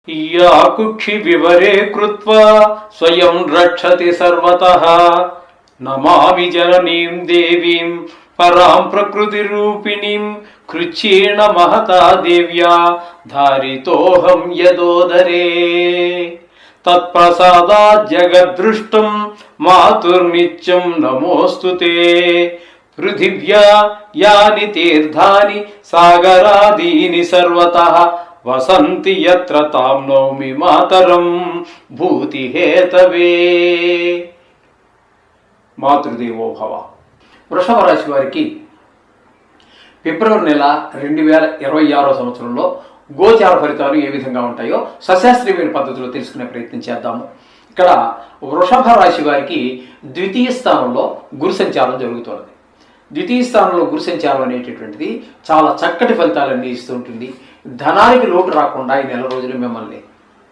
या कुक्षि विवरे कृत्वा स्वयं रक्षति सर्वतः नमामि जननीं देवीं परां प्रकृतिरूपिणीं कृच्छेण महता देव्या धारितोऽहं यदोदरे तत्प्रसादात् जगद्दृष्टं मातुर्नित्यं नमोऽस्तु ते पृथिव्या यानि तीर्थानि सागरादीनि सर्वतः वसन्ति यत्र तां नौमि मातरं భూతిహేతవే. మాతృదేవో భవ. వృషభ రాశి వారికి ఫిబ్రవరి నెల 2026 సంవత్సరంలో గోచార ఫలితాలు ఏ విధంగా ఉంటాయో సశాస్త్రీయమైన పద్ధతిలో తెలుసుకునే ప్రయత్నం చేద్దాము. ఇక్కడ వృషభ రాశి వారికి ద్వితీయ స్థానంలో గురు సంచారం జరుగుతున్నది. ద్వితీయ స్థానంలో గురు సంచారం అనేటటువంటిది చాలా చక్కటి ఫలితాలన్నీ ఇస్తూ ఉంటుంది. ధనానికి లోటు రాకుండా ఈ నెల రోజులు మిమ్మల్ని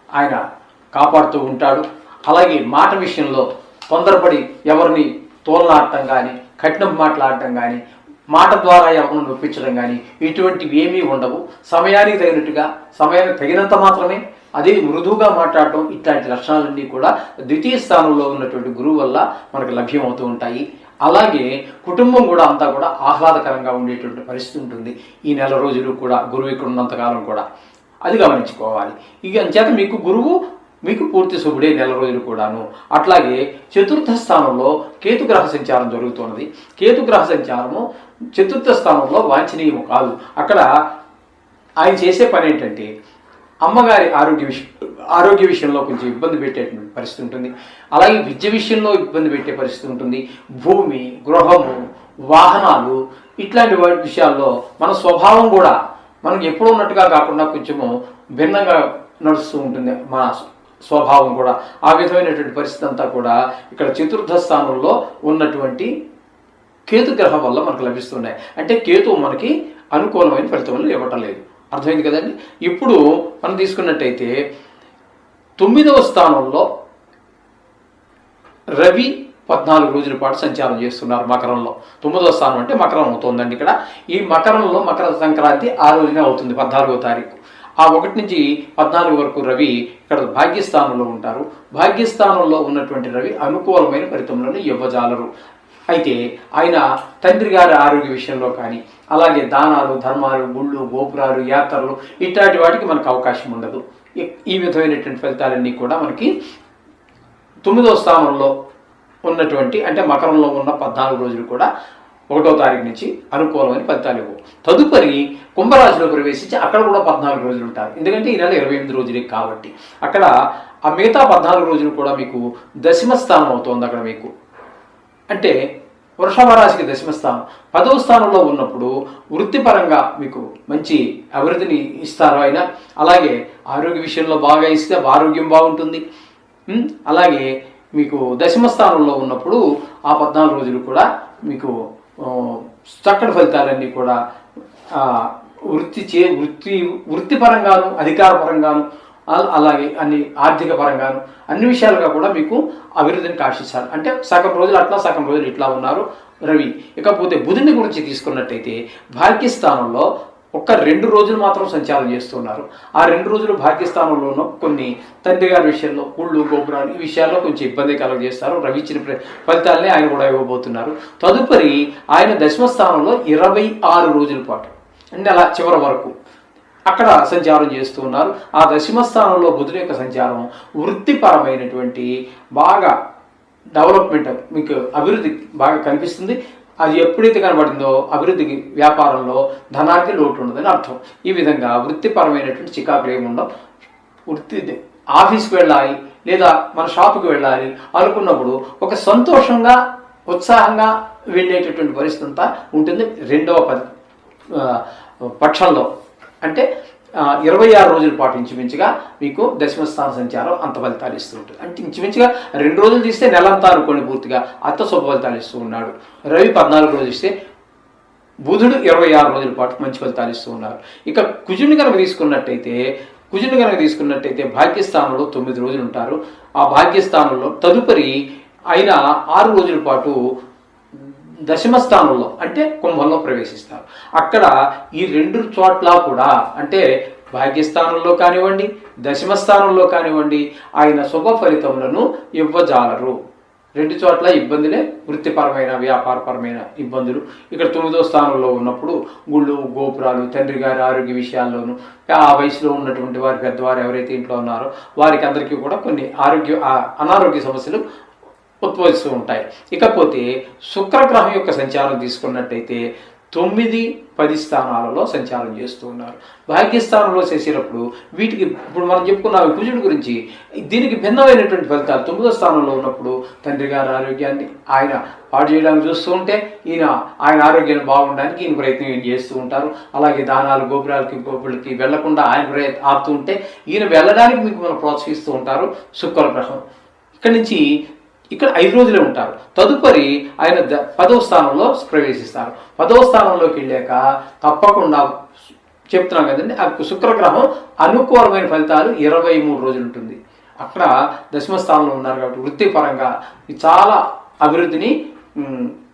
ఆయన కాపాడుతూ ఉంటాడు. అలాగే మాట విషయంలో తొందరపడి ఎవరిని తోలనాడటం కానీ, కఠినం మాట్లాడటం కానీ, మాట ద్వారా ఎవరిని నొప్పించడం కానీ ఇటువంటివి ఏమీ ఉండవు. సమయానికి తగినట్టుగా, సమయానికి తగినంత మాత్రమే అదే మృదువుగా మాట్లాడటం, ఇట్లాంటి లక్షణాలన్నీ కూడా ద్వితీయ స్థానంలో ఉన్నటువంటి గురువు వల్ల మనకు లభ్యమవుతూ ఉంటాయి. అలాగే కుటుంబం కూడా అంతా కూడా ఆహ్లాదకరంగా ఉండేటువంటి పరిస్థితి ఉంటుంది ఈ నెల రోజులు కూడా, గురువు ఇక్కడ ఉన్నంతకాలం కూడా. అది గమనించుకోవాలి. ఇక అంచేత మీకు పూర్తి శుభుడే నెల రోజులు కూడాను. అట్లాగే చతుర్థ స్థానంలో కేతుగ్రహ సంచారం జరుగుతున్నది. కేతుగ్రహ సంచారము చతుర్థ స్థానంలో వాంఛనీయము కాదు. అక్కడ ఆయన చేసే పని ఏంటంటే అమ్మగారి ఆరోగ్య విషయంలో కొంచెం ఇబ్బంది పెట్టేటువంటి పరిస్థితి ఉంటుంది. అలాగే విద్య విషయంలో ఇబ్బంది పెట్టే పరిస్థితి ఉంటుంది. భూమి, గృహము, వాహనాలు ఇట్లాంటి విషయాల్లో మన స్వభావం కూడా మనకు ఎప్పుడు ఉన్నట్టుగా కాకుండా కొంచెము భిన్నంగా నడుస్తూ ఉంటుంది మన స్వభావం కూడా. ఆ విధమైనటువంటి పరిస్థితి అంతా కూడా ఇక్కడ చతుర్థ స్థానంలో ఉన్నటువంటి కేతుగ్రహం వల్ల మనకు లభిస్తున్నాయి. అంటే కేతువు మనకి అనుకూలమైన ఫలితములు ఇవ్వటం లేదు. అర్థమైంది కదండి. ఇప్పుడు మనం తీసుకున్నట్టయితే 9వ స్థానంలో రవి 14 రోజుల పాటు సంచారం చేస్తున్నారు మకరంలో. 9వ స్థానం అంటే మకరం అవుతుందండి. ఇక్కడ ఈ మకరంలో మకర సంక్రాంతి ఆ రోజునే అవుతుంది, 14వ తారీఖు. ఆ 1 నుంచి 14 వరకు రవి ఇక్కడ భాగ్యస్థానంలో ఉంటారు. భాగ్యస్థానంలో ఉన్నటువంటి రవి అనుకూలమైన ఫలితములను ఇవ్వజాలరు. అయితే ఆయన తండ్రి గారి ఆరోగ్య విషయంలో కానీ, అలాగే దానాలు, ధర్మాలు, గుళ్ళు, గోపురాలు, యాత్రలు ఇట్లాంటి వాటికి మనకు అవకాశం ఉండదు. ఈ విధమైనటువంటి ఫలితాలన్నీ కూడా మనకి 9వ స్థానంలో ఉన్నటువంటి అంటే మకరంలో ఉన్న 14 రోజులు కూడా 1వ తారీఖు నుంచి అనుకూలమైన ఫలితాలు ఇవ్వవు. తదుపరి కుంభరాశిలో ప్రవేశించి అక్కడ కూడా 14 రోజులు ఉంటారు. ఎందుకంటే ఈ నెల 28 రోజులే కాబట్టి అక్కడ ఆ మిగతా 14 రోజులు కూడా మీకు దశమ స్థానం అవుతుంది. అక్కడ మీకు అంటే వృషభ రాశికి దశమ స్థానం. 10వ స్థానంలో ఉన్నప్పుడు వృత్తిపరంగా మీకు మంచి అభివృద్ధిని ఇస్తారు ఆయన. అలాగే ఆరోగ్య విషయంలో బాగా ఇస్తే ఆరోగ్యం బాగుంటుంది. అలాగే మీకు దశమ స్థానంలో ఉన్నప్పుడు ఆ 14 రోజులు కూడా మీకు చక్కటి ఫలితాలన్నీ కూడా వృత్తిపరంగాను, అధికారపరంగాను, అలాగే అన్ని ఆర్థిక పరంగాను అన్ని విషయాలుగా కూడా మీకు అభివృద్ధిని కాశిస్తారు. అంటే సగం రోజులు అట్లా, సగం రోజులు ఇట్లా ఉన్నారు రవి. ఇకపోతే బుధుని గురించి తీసుకున్నట్టయితే భాగ్యస్థానంలో 2 రోజులు మాత్రం సంచారం చేస్తున్నారు. ఆ 2 రోజులు భాగ్యస్థానంలోనూ కొన్ని తండ్రి గారి విషయంలో, గుళ్ళు, గోపురాలు ఈ విషయాల్లో కొంచెం ఇబ్బంది కలగజేస్తారు. రవి ఇచ్చిన ఫలితాలనే ఆయన కూడా ఇవ్వబోతున్నారు. తదుపరి ఆయన దశమ స్థానంలో 26 రోజుల పాటు అంటే అలా చివరి వరకు అక్కడ సంచారం చేస్తూ ఉన్నారు. ఆ దశమ స్థానంలో బుధుని యొక్క సంచారం వృత్తిపరమైనటువంటి బాగా డెవలప్మెంట్, మీకు అభివృద్ధి బాగా కనిపిస్తుంది. అది ఎప్పుడైతే కనబడిందో అభివృద్ధికి, వ్యాపారంలో ధనానికి లోటు ఉండదని అర్థం. ఈ విధంగా వృత్తిపరమైనటువంటి చికాకులు ఏముండవు. ఆఫీస్కి వెళ్ళాలి లేదా మన షాపుకి వెళ్ళాలి అనుకున్నప్పుడు ఒక సంతోషంగా, ఉత్సాహంగా వెళ్ళేటటువంటి పరిస్థితి అంతా ఉంటుంది 2వ పక్షంలో. అంటే 26 రోజుల పాటు ఇంచుమించుగా మీకు దశమస్థాన సంచారం అంత ఫలితాలు ఇస్తూ ఉంటుంది. అంటే ఇంచుమించుగా 2 రోజులు తీస్తే నెలంతా అనుకోండి పూర్తిగా అంత శుభ ఫలితాలు ఇస్తూ ఉన్నాడు. రవి 14 రోజులు ఇస్తే బుధుడు 26 రోజుల పాటు మంచి ఫలితాలు ఇస్తూ ఉన్నారు. ఇక కుజుని కనుక తీసుకున్నట్టయితే భాగ్యస్థానంలో 9 రోజులు ఉంటారు. ఆ భాగ్యస్థానంలో తదుపరి ఆయన 6 రోజుల పాటు దశమ స్థానంలో అంటే కుంభంలో ప్రవేశిస్తారు. అక్కడ ఈ 2 చోట్ల కూడా అంటే భాగ్యస్థానంలో కానివ్వండి, దశమ స్థానంలో కానివ్వండి ఆయన శుభ ఫలితములను ఇవ్వజాలరు. రెండు చోట్ల ఇబ్బందులే, వృత్తిపరమైన వ్యాపారపరమైన ఇబ్బందులు. ఇక్కడ 9వ స్థానంలో ఉన్నప్పుడు గుళ్ళు, గోపురాలు, తండ్రి గారి ఆరోగ్య విషయాల్లోనూ, ఆ వయసులో ఉన్నటువంటి వారి పెద్దవారు ఎవరైతే ఇంట్లో ఉన్నారో వారికి అందరికీ కూడా కొన్ని అనారోగ్య సమస్యలు ఉద్భవిస్తూ ఉంటాయి. ఇకపోతే శుక్రగ్రహం యొక్క సంచారం తీసుకున్నట్టయితే 9, 10 స్థానాలలో సంచారం చేస్తూ ఉన్నారు. భాగ్యస్థానంలో చేసేటప్పుడు వీటికి ఇప్పుడు మనం చెప్పుకున్నాం కుజుడి గురించి, దీనికి భిన్నమైనటువంటి ఫలితాలు. 9వ స్థానంలో ఉన్నప్పుడు తండ్రి గారి ఆరోగ్యాన్ని ఆయన పాడు చేయడానికి చూస్తూ ఉంటే ఆయన ఆరోగ్యాన్ని బాగుండడానికి ఈయన ప్రయత్నం చేస్తూ ఉంటారు. అలాగే దానాలు, గోపురాలకి వెళ్లకుండా ఆయన ఆపుతూ ఉంటే ఈయన వెళ్ళడానికి మీకు మనం ప్రోత్సహిస్తూ ఉంటారు శుక్రగ్రహం. ఇక్కడ 5 రోజులే ఉంటారు. తదుపరి ఆయన 10వ స్థానంలో ప్రవేశిస్తారు. 10వ స్థానంలోకి వెళ్ళాక తప్పకుండా చెప్తున్నాం కదండి, ఆ శుక్రగ్రహం అనుకూలమైన ఫలితాలు 23 రోజులు ఉంటుంది. అక్కడ దశమ స్థానంలో ఉన్నారు కాబట్టి వృత్తిపరంగా చాలా అభివృద్ధిని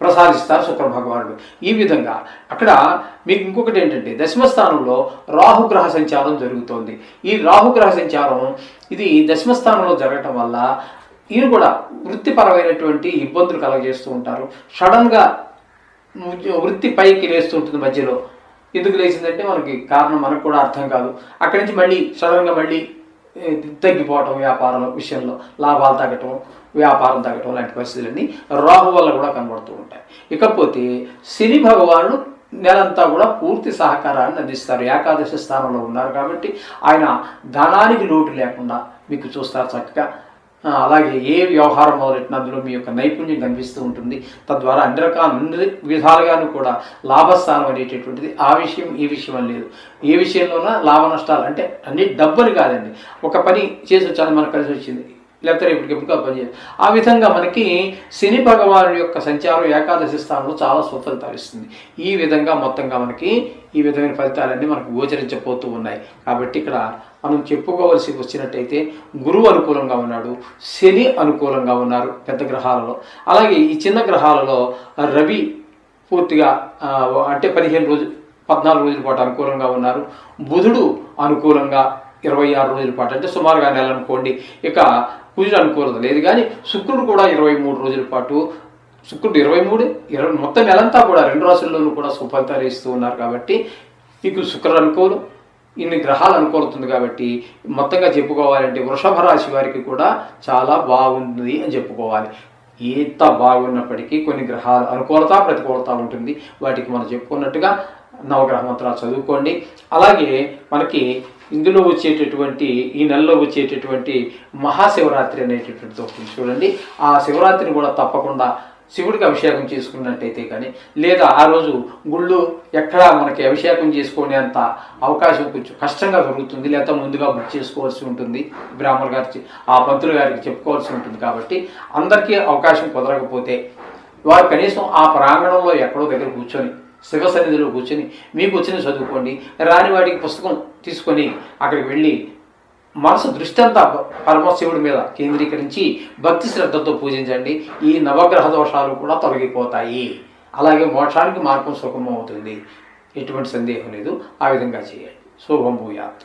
ప్రసాదిస్తారు శుక్ర భగవానుడు. ఈ విధంగా అక్కడ మీకు ఇంకొకటి ఏంటంటే దశమ స్థానంలో రాహుగ్రహ సంచారం జరుగుతోంది. ఈ రాహుగ్రహ సంచారం ఇది దశమ స్థానంలో జరగటం వల్ల ఈయన కూడా వృత్తిపరమైనటువంటి ఇబ్బందులు కలగజేస్తూ ఉంటారు. సడన్గా వృత్తి పైకి లేస్తూ ఉంటుంది. మధ్యలో ఎందుకు లేచిందంటే మనకు కూడా అర్థం కాదు. అక్కడి నుంచి మళ్ళీ సడన్గా తగ్గిపోవటం, వ్యాపారం విషయంలో లాభాలు తగ్గటం, వ్యాపారం తగ్గటం లాంటి పరిస్థితులన్నీ రాహు వల్ల కూడా కనబడుతూ ఉంటాయి. ఇకపోతే శని భగవానుడు నెలంతా కూడా పూర్తి సహకారాన్ని అందిస్తారు. ఏకాదశి స్థానంలో ఉన్నారు కాబట్టి ఆయన ధనానికి లోటు లేకుండా మీకు చూస్తారు చక్కగా. అలాగే ఏ వ్యవహారం మొదలెట్టిన అందులో మీ యొక్క నైపుణ్యం కనిపిస్తూ ఉంటుంది. తద్వారా అన్ని విధాలుగాను కూడా లాభస్థానం అనేటటువంటిది ఆ విషయం ఈ విషయం అని లేదు. ఏ విషయంలోనా లాభ నష్టాలు అంటే అన్ని డబ్బుని కాదండి, ఒక పని చేసి వచ్చాను మనకు కలిసి వచ్చింది, లేకపోతే ఎప్పటికెప్పుడు పని చేయాలి. ఆ విధంగా మనకి శని భగవాను యొక్క సంచారం ఏకాదశి స్థానంలో చాలా సుఫలితాలు ఇస్తుంది. ఈ విధంగా మొత్తంగా మనకి ఈ విధమైన ఫలితాలన్నీ మనకు గోచరించబోతూ ఉన్నాయి. కాబట్టి ఇక్కడ మనం చెప్పుకోవలసి వచ్చినట్టయితే గురువు అనుకూలంగా ఉన్నాడు, శని అనుకూలంగా ఉన్నారు పెద్ద గ్రహాలలో. అలాగే ఈ చిన్న గ్రహాలలో రవి పూర్తిగా అంటే 14 రోజుల పాటు అనుకూలంగా ఉన్నారు. బుధుడు అనుకూలంగా 26 రోజుల పాటు, అంటే సుమారుగా నెల అనుకోండి. ఇక కుజుడు అనుకూలత లేదు, కానీ శుక్రుడు కూడా 23 రోజుల పాటు, శుక్రుడు 23 మొత్తం నెలంతా కూడా 2 రాశుల్లోనూ కూడా సుఫలితాలు ఇస్తూ ఉన్నారు. కాబట్టి మీకు శుక్రుడు అనుకూలం, ఇన్ని గ్రహాలు అనుకూలుతుంది. కాబట్టి మొత్తంగా చెప్పుకోవాలంటే వృషభ రాశి వారికి కూడా చాలా బాగుంది అని చెప్పుకోవాలి. ఎంత బాగున్నప్పటికీ కొన్ని గ్రహాలు అనుకూలత ప్రతికూలత ఉంటుంది. వాటికి మనం చెప్పుకున్నట్టుగా నవగ్రహ మంత్రాలు చదువుకోండి. అలాగే మనకి ఇందులో వచ్చేటటువంటి ఈ నెలలో వచ్చేటటువంటి మహాశివరాత్రి అనేటటువంటిది ఒకటి చూడండి. ఆ శివరాత్రిని కూడా తప్పకుండా శివుడికి అభిషేకం చేసుకున్నట్టయితే కానీ, లేదా ఆ రోజు గుళ్ళు ఎక్కడా మనకి అభిషేకం చేసుకునేంత అవకాశం కొంచెం కష్టంగా దొరుకుతుంది, లేదా ముందుగా బుక్ చేసుకోవాల్సి ఉంటుంది, బ్రాహ్మణుల గారికి ఆ పంతులు గారికి చెప్పుకోవాల్సి ఉంటుంది. కాబట్టి అందరికీ అవకాశం కుదరకపోతే వారు కనీసం ఆ ప్రాంగణంలో ఎక్కడో దగ్గర కూర్చొని శివ సన్నిధిలో కూర్చొని మీకు వచ్చిన చదువుకోండి. రాని వాటికి పుస్తకం తీసుకొని అక్కడికి వెళ్ళి మనసు దృష్టి అంతా పరమశివుడి మీద కేంద్రీకరించి భక్తి శ్రద్ధతో పూజించండి. ఈ నవగ్రహ దోషాలు కూడా తొలగిపోతాయి. అలాగే మోక్షానికి మార్గం సుగమం అవుతుంది, ఎటువంటి సందేహం లేదు. ఆ విధంగా చేయండి. శుభం భూయాత్.